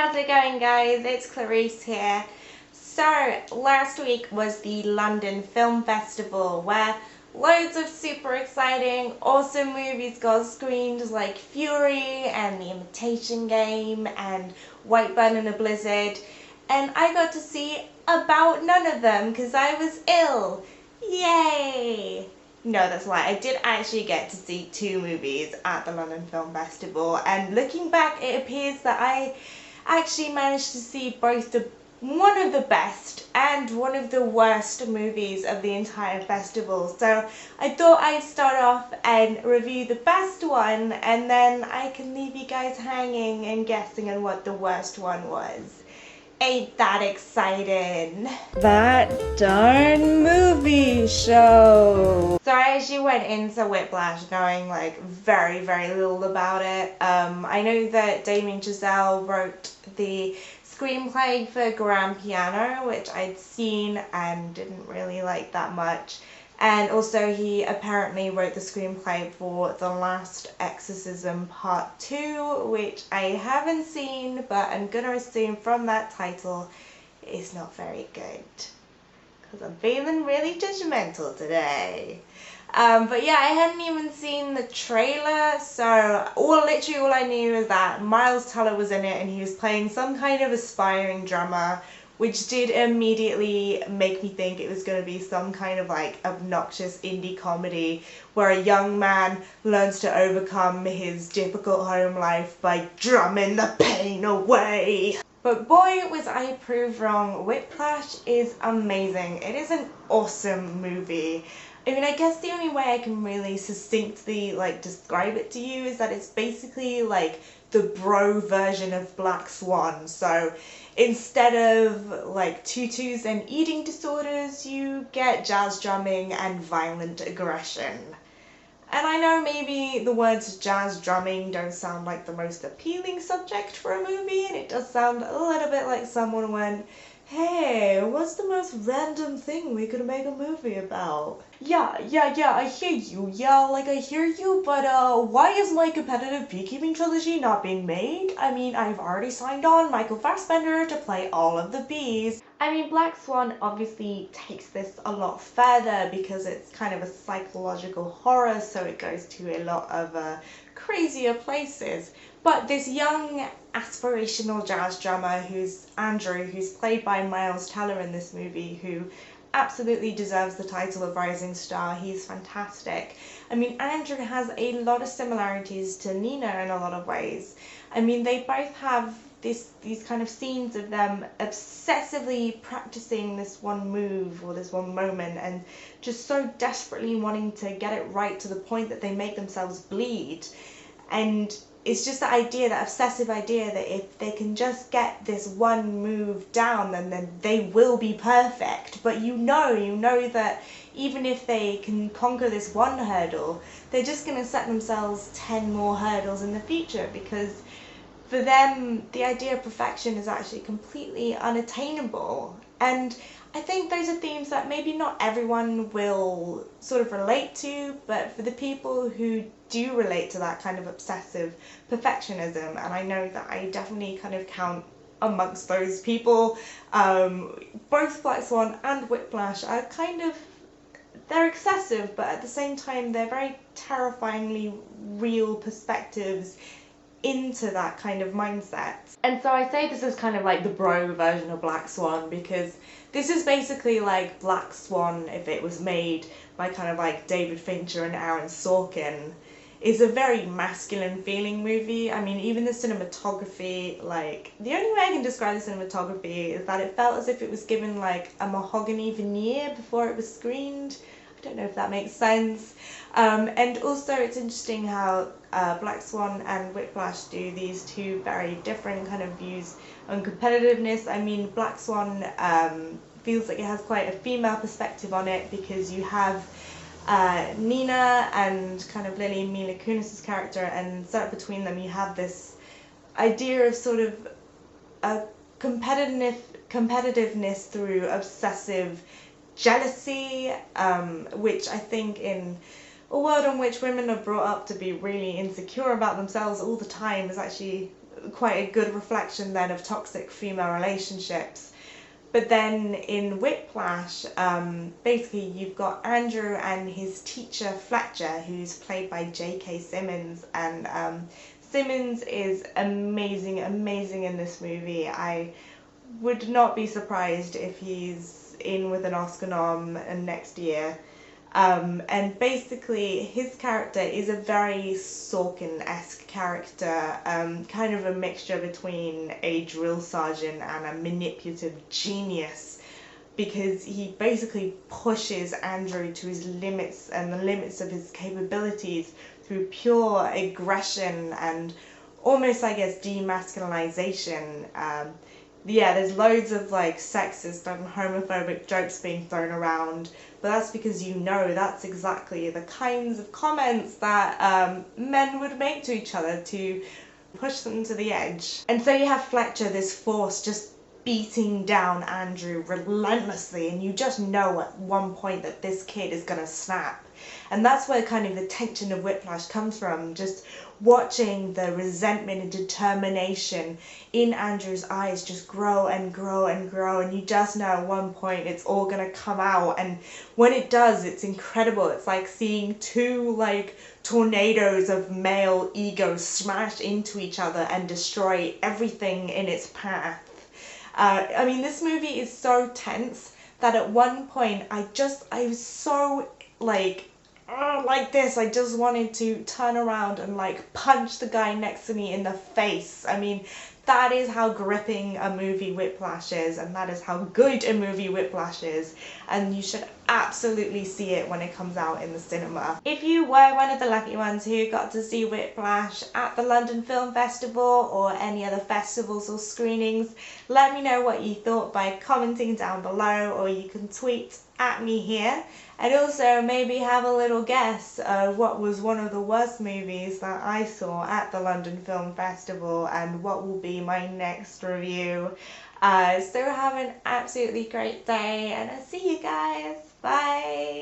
how's it going, guys? It's Clarice here. So, last week was the London Film Festival where loads of super exciting, awesome movies got screened like Fury and The Imitation Game and Whiplash in a Blizzard, and I got to see about none of them because I was ill. Yay! No, that's a lie. I did actually get to see 2 movies at the London Film Festival, and looking back, it appears that I actually managed to see both one of the best and one of the worst movies of the entire festival. So I thought I'd start off and review the best one, and then I can leave you guys hanging and guessing on what the worst one was. Ain't that exciting? That darn movie show. So I actually went into Whiplash knowing like very little about it. I know that Damien Chazelle wrote the screenplay for Grand Piano, which I'd seen and didn't really like that much. And also he apparently wrote the screenplay for The Last Exorcism Part 2, which I haven't seen, but I'm gonna assume from that title it's not very good. Because I'm feeling really judgmental today. But yeah, I hadn't even seen the trailer, so literally all I knew is that Miles Teller was in it and he was playing some kind of aspiring drummer, which did immediately make me think it was going to be some kind of like obnoxious indie comedy where a young man learns to overcome his difficult home life by drumming the pain away. But boy, was I proved wrong. Whiplash is amazing. It is an awesome movie. I mean, I guess the only way I can really succinctly like describe it to you is that it's basically like the bro version of Black Swan. So instead of like tutus and eating disorders, you get jazz drumming and violent aggression. And I know maybe the words jazz drumming don't sound like the most appealing subject for a movie, and it does sound a little bit like someone went, hey, what's the most random thing we could make a movie about? Yeah, I hear you. Yeah, like I hear you, but why is my competitive beekeeping trilogy not being made? I mean, I've already signed on Michael Fassbender to play all of the bees. I mean, Black Swan obviously takes this a lot further because it's kind of a psychological horror, so it goes to a lot of crazier places. But this young aspirational jazz drummer who's Andrew, who's played by Miles Teller in this movie, who absolutely deserves the title of Rising Star. He's fantastic. I mean, Andrew has a lot of similarities to Nina in a lot of ways. I mean, they both have these kind of scenes of them obsessively practicing this one move or this one moment and just so desperately wanting to get it right to the point that they make themselves bleed. And it's just the idea, that obsessive idea that if they can just get this one move down, then they will be perfect. But you know that even if they can conquer this one hurdle, they're just going to set themselves 10 more hurdles in the future, because for them, the idea of perfection is actually completely unattainable. And I think those are themes that maybe not everyone will sort of relate to, but for the people who do relate to that kind of obsessive perfectionism, and I know that I definitely kind of count amongst those people, both Black Swan and Whiplash are kind of, they're excessive, but at the same time they're very terrifyingly real perspectives into that kind of mindset. And so I say this is kind of like the bro version of Black Swan, because this is basically like Black Swan if it was made by kind of like David Fincher and Aaron Sorkin. It's a very masculine feeling movie. I mean, even the cinematography, like, the only way I can describe the cinematography is that it felt as if it was given like a mahogany veneer before it was screened. I don't know if that makes sense. And also it's interesting how Black Swan and Whiplash do these two very different kind of views on competitiveness. I mean, Black Swan feels like it has quite a female perspective on it, because you have Nina and kind of Lily Mila Kunis's character, and set up between them you have this idea of sort of a competitiveness through obsessive jealousy, which I think in a world in which women are brought up to be really insecure about themselves all the time is actually quite a good reflection then of toxic female relationships. But then in Whiplash, basically you've got Andrew and his teacher Fletcher, who's played by J.K. Simmons, and Simmons is amazing, amazing in this movie. I would not be surprised if he's in with an Oscar nom next year. And basically his character is a very Sorkin-esque character, kind of a mixture between a drill sergeant and a manipulative genius, because he basically pushes Andrew to his limits and the limits of his capabilities through pure aggression and almost, I guess, demasculinization. Yeah, there's loads of like sexist and homophobic jokes being thrown around, but that's because that's exactly the kinds of comments that men would make to each other to push them to the edge. And so you have Fletcher, this force, just beating down Andrew relentlessly, and you just know at one point that this kid is gonna snap. And that's where kind of the tension of Whiplash comes from, just watching the resentment and determination in Andrew's eyes just grow and grow and grow, and you just know at one point it's all gonna come out, and when it does, it's incredible. It's like seeing two like tornadoes of male egos smash into each other and destroy everything in its path. I mean, this movie is so tense that at one point I was so like this. I just wanted to turn around and like punch the guy next to me in the face. I mean, that is how gripping a movie Whiplash is, and that is how good a movie Whiplash is, and you should absolutely see it when it comes out in the cinema. If you were one of the lucky ones who got to see Whiplash at the London Film Festival or any other festivals or screenings, let me know what you thought by commenting down below, or you can tweet at me here, and also maybe have a little guess of what was one of the worst movies that I saw at the London Film Festival and what will be my next review. So have an absolutely great day, and I'll see you guys. Bye!